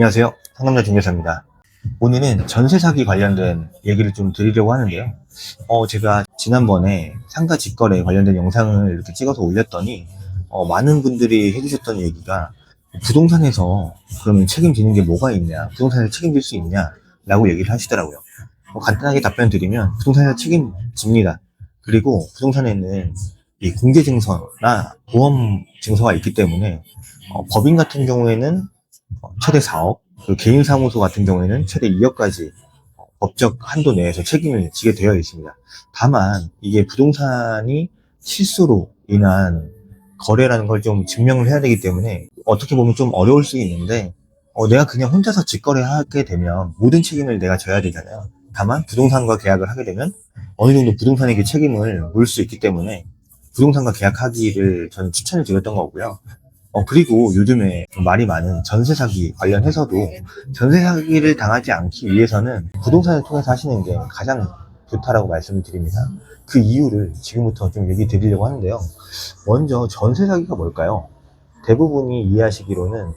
안녕하세요. 상남자 중개사입니다. 오늘은 전세 사기 관련된 얘기를 좀 드리려고 하는데요. 제가 지난번에 상가 직거래 관련된 영상을 이렇게 찍어서 올렸더니, 많은 분들이 해주셨던 얘기가 부동산에서 그러면 책임지는 게 뭐가 있냐, 부동산에서 책임질 수 있냐, 라고 얘기를 하시더라고요. 간단하게 답변 드리면, 부동산에서 책임집니다. 그리고 부동산에는 이 공제증서나 보험증서가 있기 때문에, 법인 같은 경우에는 최대 4억, 그리고 개인사무소 같은 경우에는 최대 2억까지 법적 한도 내에서 책임을 지게 되어 있습니다. 다만 이게 부동산이 실수로 인한 거래라는 걸 좀 증명을 해야 되기 때문에 어떻게 보면 좀 어려울 수 있는데, 내가 그냥 혼자서 직거래하게 되면 모든 책임을 내가 져야 되잖아요. 다만 부동산과 계약을 하게 되면 어느 정도 부동산에게 책임을 물 수 있기 때문에 부동산과 계약하기를 저는 추천을 드렸던 거고요. 그리고 요즘에 말이 많은 전세 사기 관련해서도 전세 사기를 당하지 않기 위해서는 부동산을 통해서 하시는 게 가장 좋다라고 말씀을 드립니다. 그 이유를 지금부터 좀 얘기 드리려고 하는데요. 먼저 전세 사기가 뭘까요? 대부분이 이해하시기로는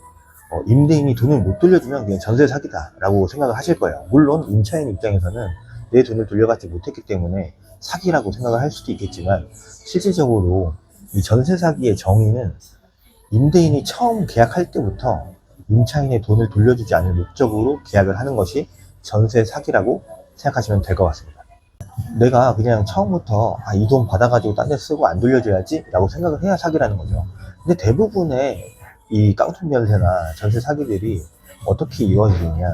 임대인이 돈을 못 돌려주면 그냥 전세 사기다라고 생각을 하실 거예요. 물론 임차인 입장에서는 내 돈을 돌려받지 못했기 때문에 사기라고 생각을 할 수도 있겠지만, 실질적으로 이 전세 사기의 정의는 임대인이 처음 계약할 때부터 임차인의 돈을 돌려주지 않을 목적으로 계약을 하는 것이 전세 사기라고 생각하시면 될 것 같습니다. 내가 그냥 처음부터 이 돈 받아가지고 딴 데 쓰고 안 돌려줘야지 라고 생각을 해야 사기라는 거죠. 근데 대부분의 이 깡통 전세나 전세 사기들이 어떻게 이루어지느냐,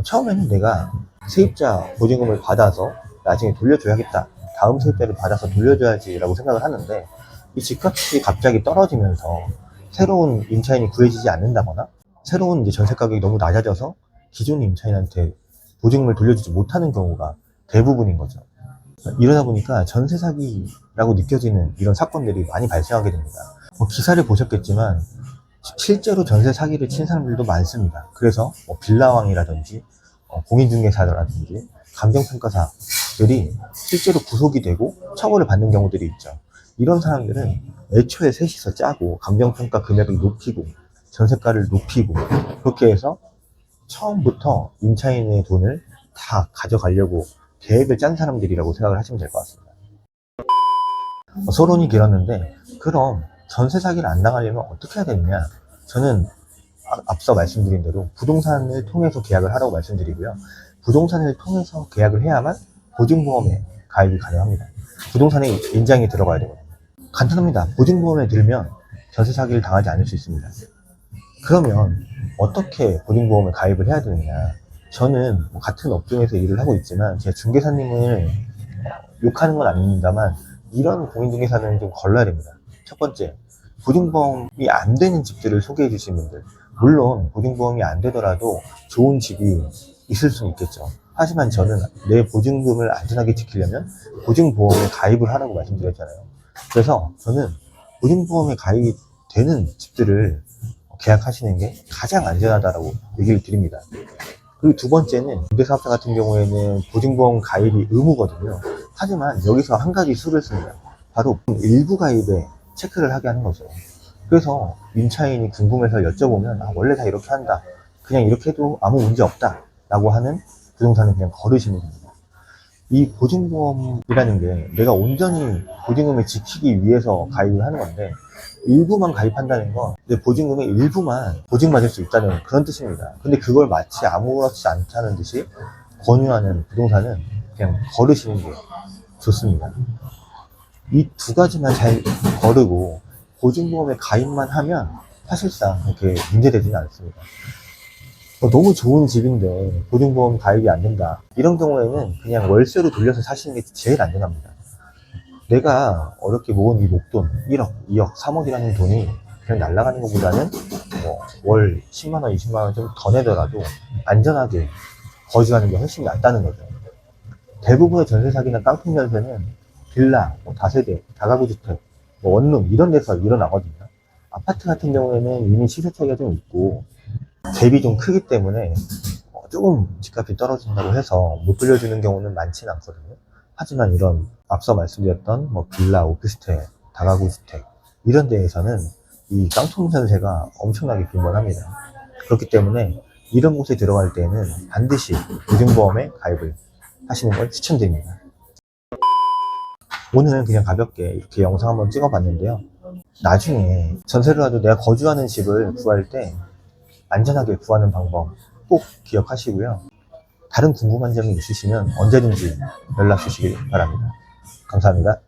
처음에는 내가 세입자 보증금을 받아서 나중에 돌려줘야겠다, 다음 세입자를 받아서 돌려줘야지 라고 생각을 하는데, 이 집값이 갑자기 떨어지면서 새로운 임차인이 구해지지 않는다거나, 새로운 이제 전세 가격이 너무 낮아져서 기존 임차인한테 보증금을 돌려주지 못하는 경우가 대부분인 거죠. 이러다 보니까 전세 사기라고 느껴지는 이런 사건들이 많이 발생하게 됩니다. 기사를 보셨겠지만 실제로 전세 사기를 친 사람들도 많습니다. 그래서 빌라왕이라든지 공인중개사라든지 감정평가사들이 실제로 구속이 되고 처벌을 받는 경우들이 있죠. 이런 사람들은 애초에 셋이서 짜고 감정평가 금액을 높이고 전세가를 높이고 그렇게 해서 처음부터 임차인의 돈을 다 가져가려고 계획을 짠 사람들이라고 생각을 하시면 될 것 같습니다. 소론이 길었는데, 그럼 전세 사기를 안 당하려면 어떻게 해야 되느냐? 저는 앞서 말씀드린 대로 부동산을 통해서 계약을 하라고 말씀드리고요. 부동산을 통해서 계약을 해야만 보증보험에 가입이 가능합니다. 부동산에 인장이 들어가야 되거든요. 간단합니다. 보증보험에 들면 전세 사기를 당하지 않을 수 있습니다. 그러면 어떻게 보증보험에 가입을 해야 되느냐? 저는 같은 업종에서 일을 하고 있지만 제가 중개사님을 욕하는 건 아닙니다만, 이런 공인중개사는 좀 걸러야 됩니다. 첫 번째, 보증보험이 안 되는 집들을 소개해 주신 분들, 물론 보증보험이 안 되더라도 좋은 집이 있을 수는 있겠죠. 하지만 저는 내 보증금을 안전하게 지키려면 보증보험에 가입을 하라고 말씀드렸잖아요. 그래서 저는 보증보험에 가입이 되는 집들을 계약하시는 게 가장 안전하다고 얘기를 드립니다. 그리고 두 번째는, 임대사업자 같은 경우에는 보증보험 가입이 의무거든요. 하지만 여기서 한 가지 수를 씁니다. 바로 일부 가입에 체크를 하게 하는 거죠. 그래서 임차인이 궁금해서 여쭤보면 원래 다 이렇게 한다, 그냥 이렇게 해도 아무 문제 없다 라고 하는 부동산은 그냥 거르시는 겁니다. 이 보증보험이라는 게 내가 온전히 보증금을 지키기 위해서 가입을 하는 건데, 일부만 가입한다는 건 내 보증금의 일부만 보증받을 수 있다는 그런 뜻입니다. 근데 그걸 마치 아무렇지 않다는 듯이 권유하는 부동산은 그냥 거르시는 게 좋습니다. 이 두 가지만 잘 거르고 보증보험에 가입만 하면 사실상 그렇게 문제되지는 않습니다. 너무 좋은 집인데 보증보험 가입이 안 된다, 이런 경우에는 그냥 월세로 돌려서 사시는 게 제일 안전합니다. 내가 어렵게 모은 이 목돈 1억, 2억, 3억이라는 돈이 그냥 날아가는 것보다는 월 10만원, 20만원 좀 더 내더라도 안전하게 거주하는 게 훨씬 낫다는 거죠. 대부분의 전세 사기나 깡통 전세는 빌라, 다세대, 다가구주택, 원룸 이런 데서 일어나거든요. 아파트 같은 경우에는 이미 시세 차이가 좀 있고 갭이 좀 크기 때문에 조금 집값이 떨어진다고 해서 못 돌려주는 경우는 많지는 않거든요. 하지만 이런 앞서 말씀드렸던 빌라, 오피스텔, 다가구주택 이런 데에서는 이 깡통 전세가 엄청나게 빈번합니다. 그렇기 때문에 이런 곳에 들어갈 때는 반드시 보증보험에 가입을 하시는 걸 추천드립니다. 오늘은 그냥 가볍게 이렇게 영상 한번 찍어봤는데요. 나중에 전세로라도 내가 거주하는 집을 구할 때 안전하게 구하는 방법 꼭 기억하시고요. 다른 궁금한 점이 있으시면 언제든지 연락 주시기 바랍니다. 감사합니다.